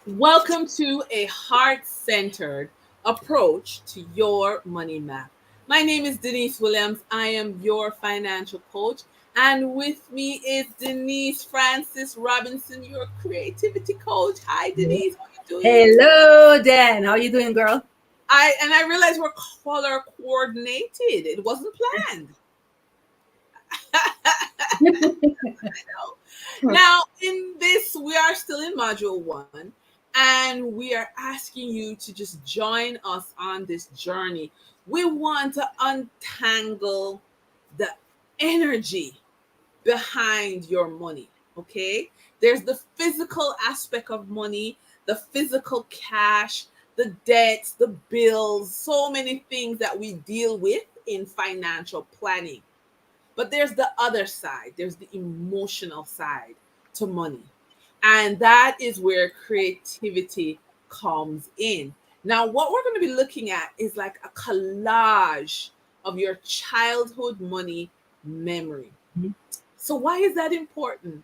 Welcome to a heart-centered approach to your money map. My name is Denise Williams. I am your financial coach. And with me is Denise Francis Robinson, your creativity coach. Hi, Denise. How are you doing? Hello, Dan. How you doing, girl? I realized we're color coordinated. It wasn't planned. Now, in this, we are still in module one, and we are asking you to just join us on this journey. We want to untangle the energy behind your money, okay? There's the physical aspect of money, the physical cash, the debts, the bills, so many things that we deal with in financial planning. But there's the other side, there's the emotional side to money. And that is where creativity comes in. Now, what we're going to be looking at is like a collage of your childhood money memory. So why is that important?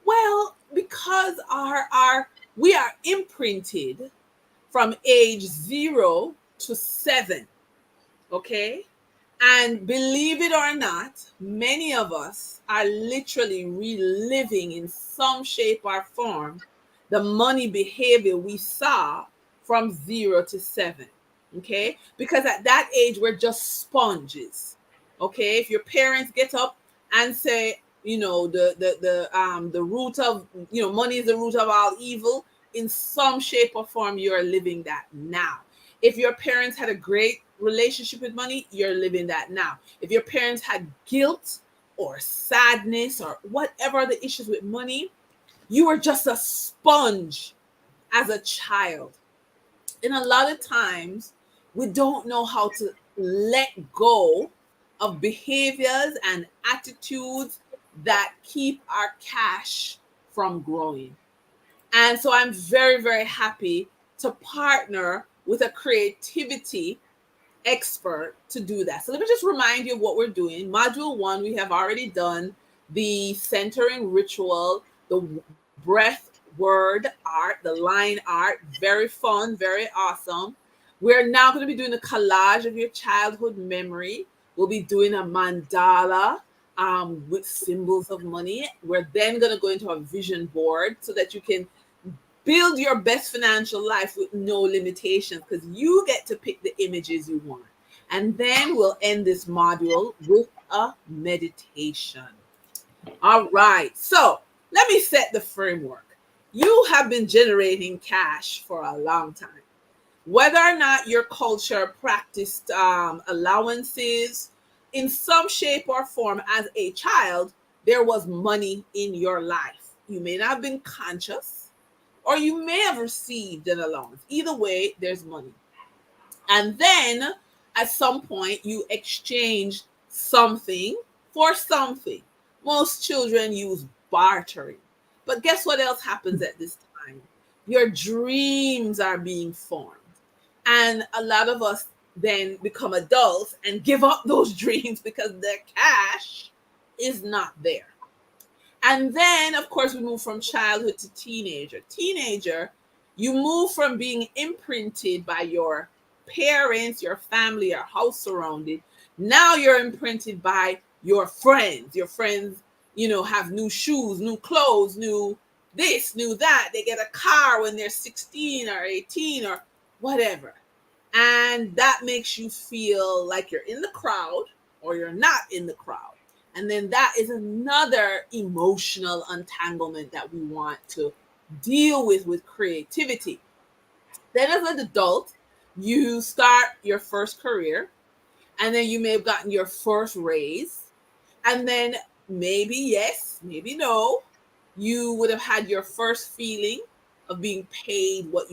Well, because our we are imprinted from age 0 to 7, okay? And believe it or not, many of us are literally reliving in some shape or form the money behavior we saw from 0 to 7. Okay? Because at that age, we're just sponges. Okay? If your parents get up and say, the root of, money is the root of all evil, in some shape or form, you are living that now. If your parents had a great relationship with money, you're living that now. If your parents had guilt or sadness or whatever the issues with money, you were just a sponge as a child. And a lot of times, we don't know how to let go of behaviors and attitudes that keep our cash from growing. And so I'm very, very happy to partner with a creativity expert to do that. So let me just remind you of what we're doing. Module one, we have already done the centering ritual, the breath word art, the line art. Very fun, very awesome. We're now going to be doing a collage of your childhood memory. We'll be doing a mandala with symbols of money. We're then going to go into a vision board so that you can build your best financial life with no limitations, because you get to pick the images you want. And then we'll end this module with a meditation. All right. So let me set the framework. You have been generating cash for a long time. Whether or not your culture practiced allowances, in some shape or form as a child, there was money in your life. You may not have been conscious, or you may have received an allowance. Either way, there's money. And then at some point, you exchange something for something. Most children use bartering. But guess what else happens at this time? Your dreams are being formed. And a lot of us then become adults and give up those dreams because the cash is not there. And then, of course, we move from childhood to teenager. Teenager, you move from being imprinted by your parents, your family, your house surrounded. Now you're imprinted by your friends. Your friends, have new shoes, new clothes, new this, new that. They get a car when they're 16 or 18 or whatever. And that makes you feel like you're in the crowd or you're not in the crowd. And then that is another emotional entanglement that we want to deal with creativity. Then, as an adult, you start your first career, and then you may have gotten your first raise. And then maybe yes, maybe no, you would have had your first feeling of being paid what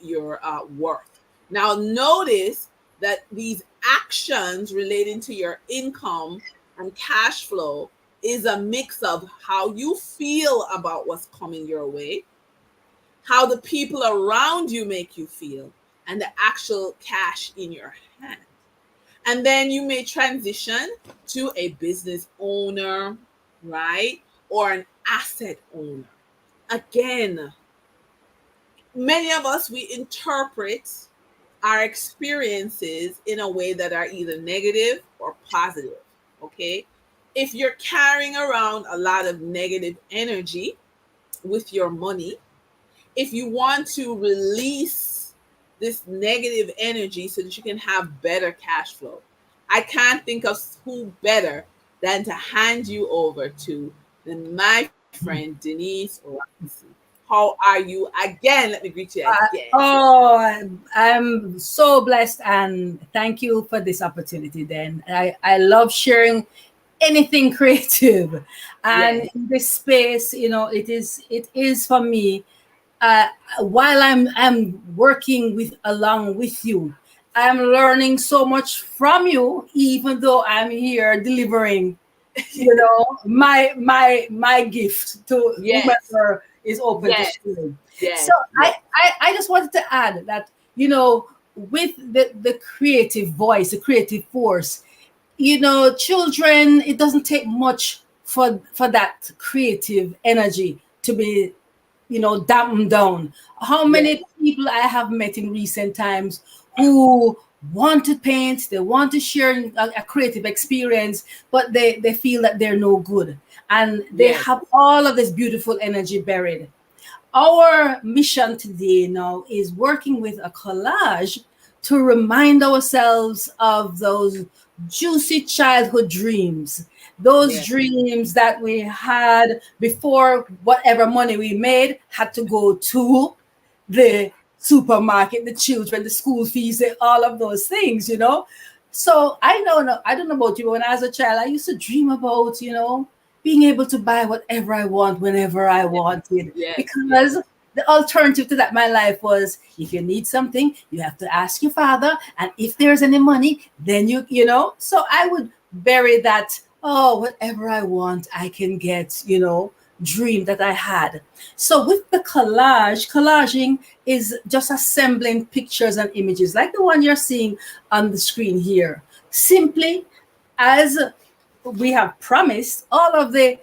you're worth. Now, notice that these actions relating to your income and cash flow is a mix of how you feel about what's coming your way, how the people around you make you feel, and the actual cash in your hand. And then you may transition to a business owner, right? Or an asset owner. Again, Many of us, we interpret our experiences in a way that are either negative or positive. Okay. If you're carrying around a lot of negative energy with your money, if you want to release this negative energy so that you can have better cash flow, I can't think of who better than to hand you over to than my friend Dennise Ramsey. How are you again? Let me greet you again. I'm so blessed and thank you for this opportunity, Dan. I love sharing anything creative. And Yes, in this space, it is for me, uh, while I'm working with along with you, I'm learning so much from you, even though I'm here delivering, my gift to yes, whomever is open to yes, sharing. So yes, I, yes, I I just wanted to add that, with the creative voice, the creative force, children, it doesn't take much for that creative energy to be, dampened down. How yes, many people I have met in recent times who want to paint, they want to share a creative experience, but they feel that they're no good. And they yes, have all of this beautiful energy buried. Our mission today now is working with a collage to remind ourselves of those juicy childhood dreams, those yes, dreams that we had before whatever money we made had to go to the supermarket, the children, the school fees, all of those things. So I don't know about you, but when I was a child, I used to dream about, being able to buy whatever I want whenever I wanted. yes, yes, Because the alternative to that, my life was, if you need something, you have to ask your father, and if there's any money, then So I would bury that. Oh, whatever I want, I can get. Dream that I had. So with the collaging is just assembling pictures and images like the one you're seeing on the screen here. Simply as we have promised, all of the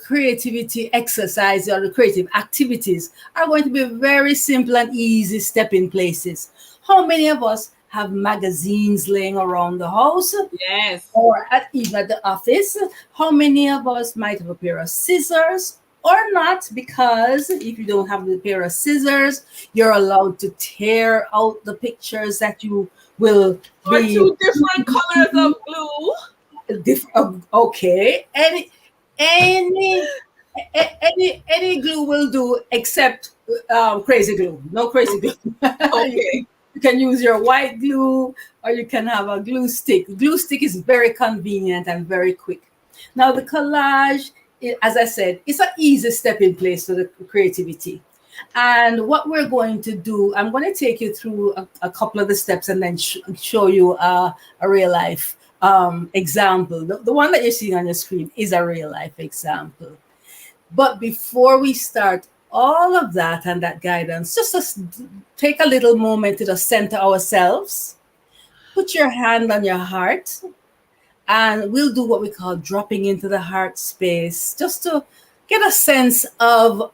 creativity exercise or the creative activities are going to be very simple and easy stepping places. How many of us have magazines laying around the house yes. or even at the office? How many of us might have a pair of scissors or not? Because if you don't have the pair of scissors, you're allowed to tear out the pictures that you will Or be two different colors of glue. okay. Any glue will do except crazy glue. No crazy glue. Okay. You can use your white glue, or you can have a glue stick. Glue stick is very convenient and very quick. Now the collage, as I said, it's an easy step in place for the creativity. And what we're going to do, I'm going to take you through a couple of the steps and then show you a real life example. The one that you're seeing on your screen is a real life example. But before we start all of that and that guidance, just take a little moment to just center ourselves. Put your hand on your heart, and we'll do what we call dropping into the heart space, just to get a sense of,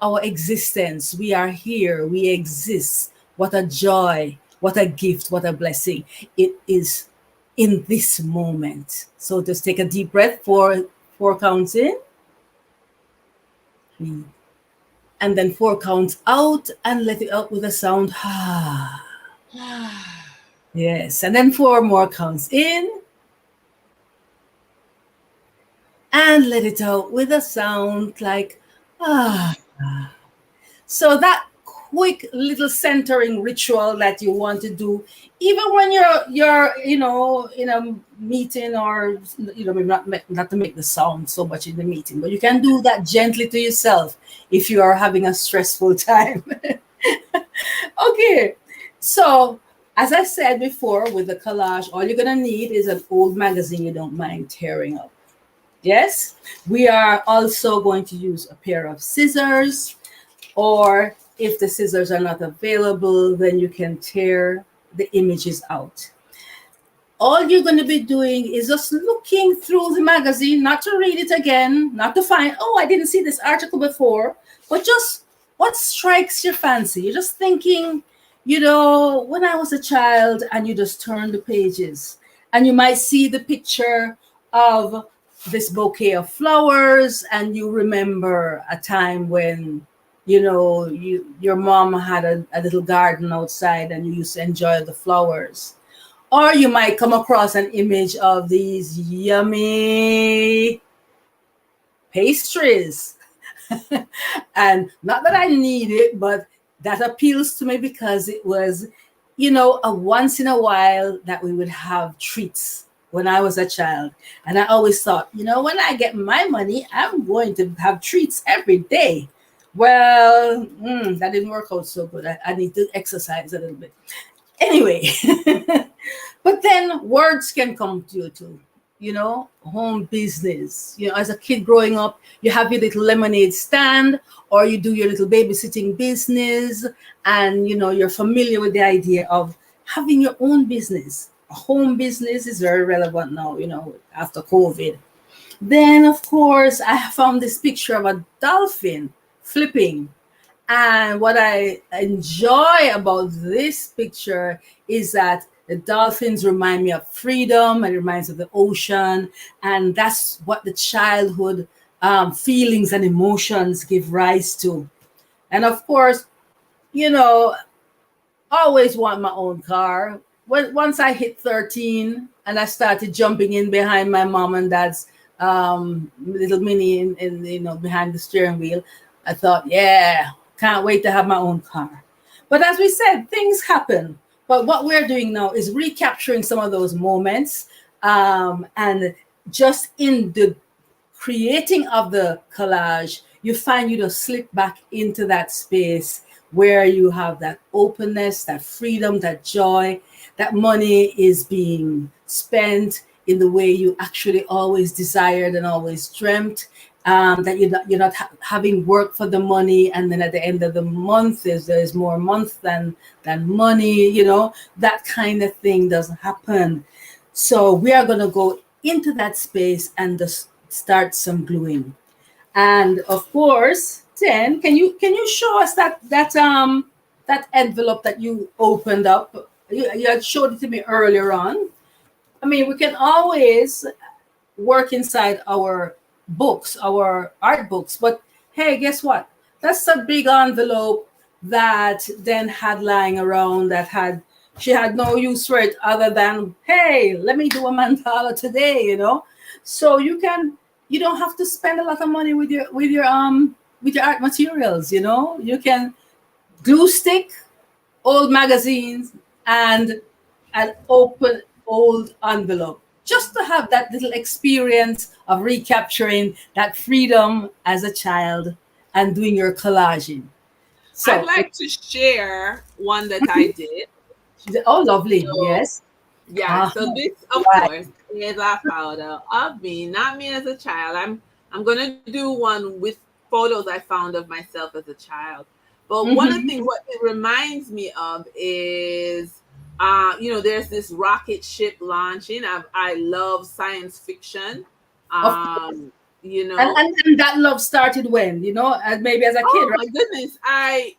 our existence. We are here, we exist. What a joy, what a gift, what a blessing it is in this moment. So just take a deep breath for four counts in, and then four counts out, and let it out with a sound. Yes, and then four more counts in, and let it out with a sound like ah. So that quick little centering ritual that you want to do, even when you're in a meeting, or maybe not to make the sound so much in the meeting, but you can do that gently to yourself if you are having a stressful time. Okay, so as I said before, with the collage, all you're gonna need is an old magazine you don't mind tearing up. Yes, we are also going to use a pair of scissors, or if the scissors are not available, then you can tear the images out. All you're going to be doing is just looking through the magazine, not to read it again, not to find, oh, I didn't see this article before, but just what strikes your fancy? You're just thinking, when I was a child, and you just turn the pages, and you might see the picture of this bouquet of flowers, and you remember a time when, your mom had a little garden outside, and you used to enjoy the flowers. Or you might come across an image of these yummy pastries. And not that I need it, but that appeals to me because it was, a once in a while that we would have treats when I was a child. And I always thought, when I get my money, I'm going to have treats every day. Well, that didn't work out so good. I need to exercise a little bit. Anyway, but then words can come to you too. Home business. As a kid growing up, you have your little lemonade stand, or you do your little babysitting business, and you're familiar with the idea of having your own business. A home business is very relevant now, after COVID. Then, of course, I found this picture of a dolphin flipping. And what I enjoy about this picture is that the dolphins remind me of freedom, and it reminds me of the ocean. And that's what the childhood feelings and emotions give rise to. And of course, you know, always want my own car. Once I hit 13 and I started jumping in behind my mom and dad's little mini behind the steering wheel, I thought, yeah, can't wait to have my own car. But as we said, things happen. But what we're doing now is recapturing some of those moments, and just in the creating of the collage, you find you to slip back into that space where you have that openness, that freedom, that joy, that money is being spent in the way you actually always desired and always dreamt. That you're not having work for the money, and then at the end of the month there's more month than money. That kind of thing doesn't happen. So we are going to go into that space and just start some gluing. And of course, then can you show us that envelope that you opened up? You had showed it to me earlier on. I mean, we can always work inside our books, our art books. But hey, guess what? That's a big envelope that then had lying around she had no use for it other than, hey, let me do a mandala today. So you don't have to spend a lot of money with your art materials. You can glue stick old magazines and an open old envelope, just to have that little experience of recapturing that freedom as a child and doing your collaging. I'd So, like to share one that I did. oh, lovely. So, Yes. yeah, Uh, so this, of right. course, is a photo of me, not me as a child. I'm gonna do one with photos I found of myself as a child. But one of the Mm-hmm. things what it reminds me of is, there's this rocket ship launching. I love science fiction. Of course. Um, you And, know, and and that love started when, maybe as a kid, oh right? my goodness,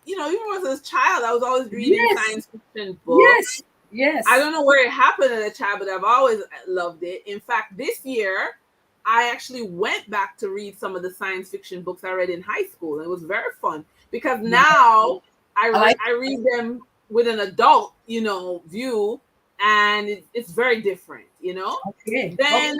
even as a child, I was always reading Yes. science fiction books. Yes. I Yes. don't know where it happened as a child, but I've always loved it. In fact, this year, I actually went back to read some of the science fiction books I read in high school. It was very fun because Yeah. now I like. I read them with an adult, view, and it's very different. Okay. Okay. Then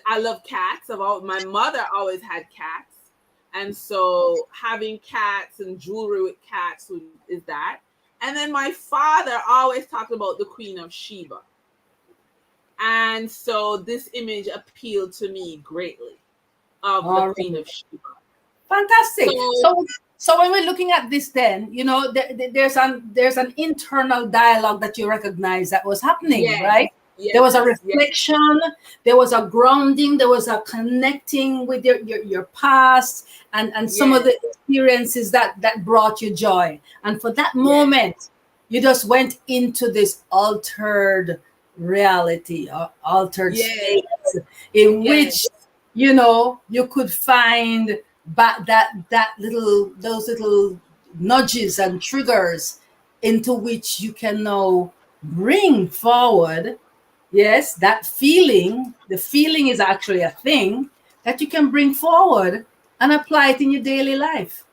I love cats. My mother always had cats, and so having cats and jewelry with cats is that. And then my father always talked about the Queen of Sheba. And so this image appealed to me greatly of the All Queen right. of Sheba. Fantastic. So, So when we're looking at this, then there's an internal dialogue that you recognize that was happening, yes, right? There was a yes, yes, reflection, there was a grounding, there was a connecting with your past, and some of yes, the experiences that brought you joy. And for that yes, moment, you just went into this altered reality or altered yes, space in yes, which you could find but that little those little nudges and triggers into which you can now bring forward. Yes, that feeling, the feeling is actually a thing that you can bring forward and apply it in your daily life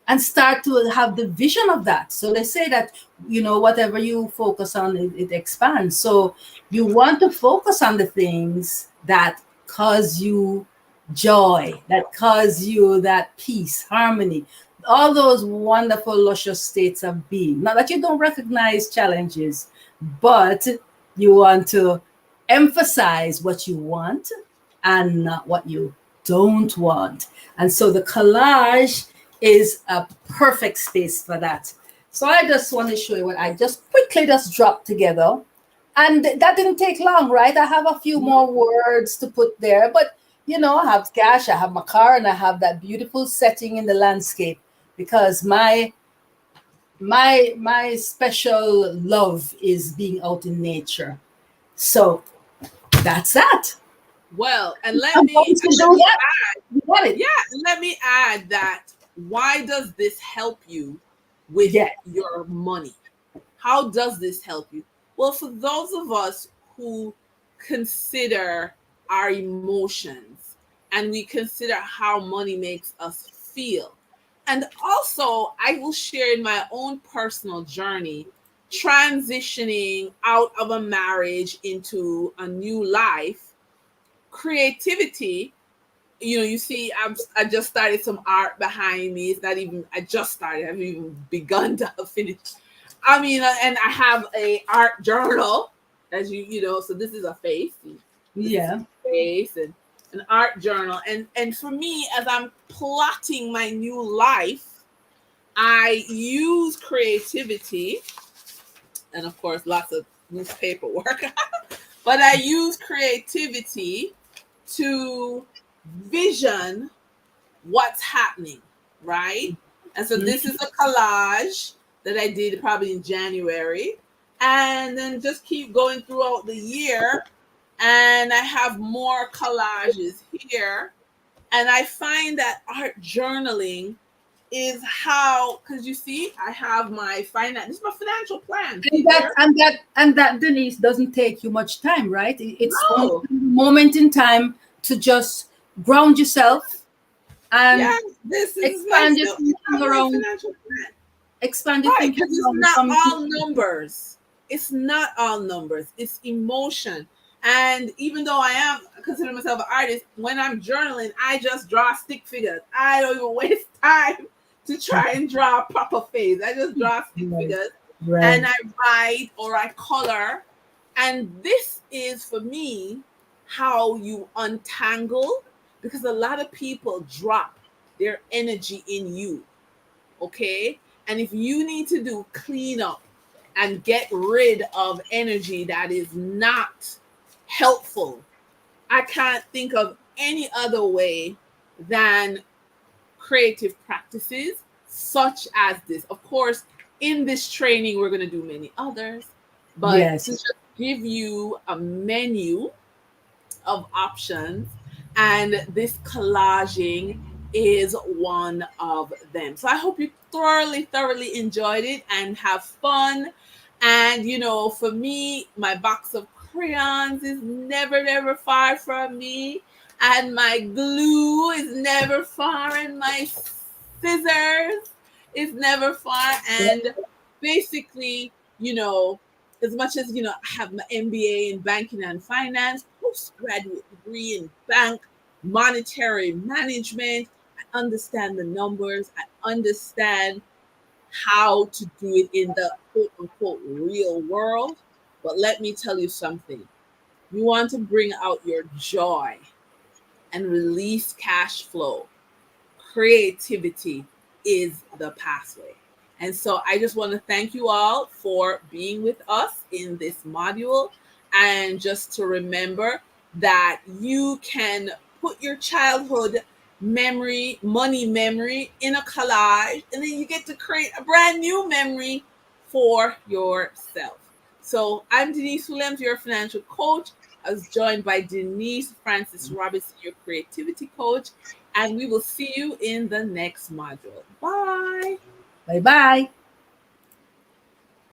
and start to have the vision of that. So they say that, whatever you focus on, it expands. So you want to focus on the things that cause you joy, that cause you that peace, harmony, all those wonderful, luscious states of being. Not that you don't recognize challenges, but you want to emphasize what you want and not what you don't want. And so the collage is a perfect space for that. So I just want to show you what I just quickly just dropped together. And that didn't take long, right? I have a few more words to put there, but I have cash, I have my car, and I have that beautiful setting in the landscape because my special love is being out in nature. So that's that. Well, and I'm going to let do me that. You got it. yeah, and let me add that why does this help you with Yeah. your money? How does this help you? Well, for those of us who consider our emotions and we consider how money makes us feel, and also I will share in my own personal journey transitioning out of a marriage into a new life, creativity, you see, I just started some art behind me. It's not even, I just started, I haven't even begun to finish. I mean, and I have a art journal, as so this is a face. This is Yeah. a face and an art journal. And for me, as I'm plotting my new life, I use creativity and of course lots of newspaper work, but I use creativity to vision what's happening, right? And so this is a collage that I did probably in January, and then just keep going throughout the year. And I have more collages here. And I find that art journaling is how, because you see, I have my finance, this is my financial plan. And See that there? and that and that Denise doesn't take you much time, right? It's only No. a moment in time to just ground yourself Yeah, and this is my expand your still, I thinking have my around, financial plan. expand your Right, thinking because it's around not from. all numbers. It's not all numbers. It's emotion. And even though I am consider myself an artist, when I'm journaling, I just draw stick figures. I don't even waste time to try and draw a proper face. I just draw stick Right, figures and right. I write or I color. And this is for me how you untangle, because a lot of people drop their energy in you. Okay. And if you need to do cleanup and get rid of energy that is not helpful, I can't think of any other way than creative practices such as this. Of course, in this training, we're going to do many others, but to Yes. just give you a menu of options, and this collaging is one of them. So I hope you thoroughly enjoyed it and have fun. And for me, my box of crayons is never far from me, and my glue is never far, and my scissors is never far. And basically, as much as I have my MBA in banking and finance, postgraduate degree in bank, monetary management, I understand the numbers, I understand how to do it in the quote unquote real world. But let me tell you something. You want to bring out your joy and release cash flow. Creativity is the pathway. And so I just want to thank you all for being with us in this module. And just to remember that you can put your childhood memory, money memory in a collage, and then you get to create a brand new memory for yourself. So I'm Denise Williams, your financial coach. I was joined by Denise Francis Robinson, your creativity coach. and we will see you in the next module. Bye. Bye bye.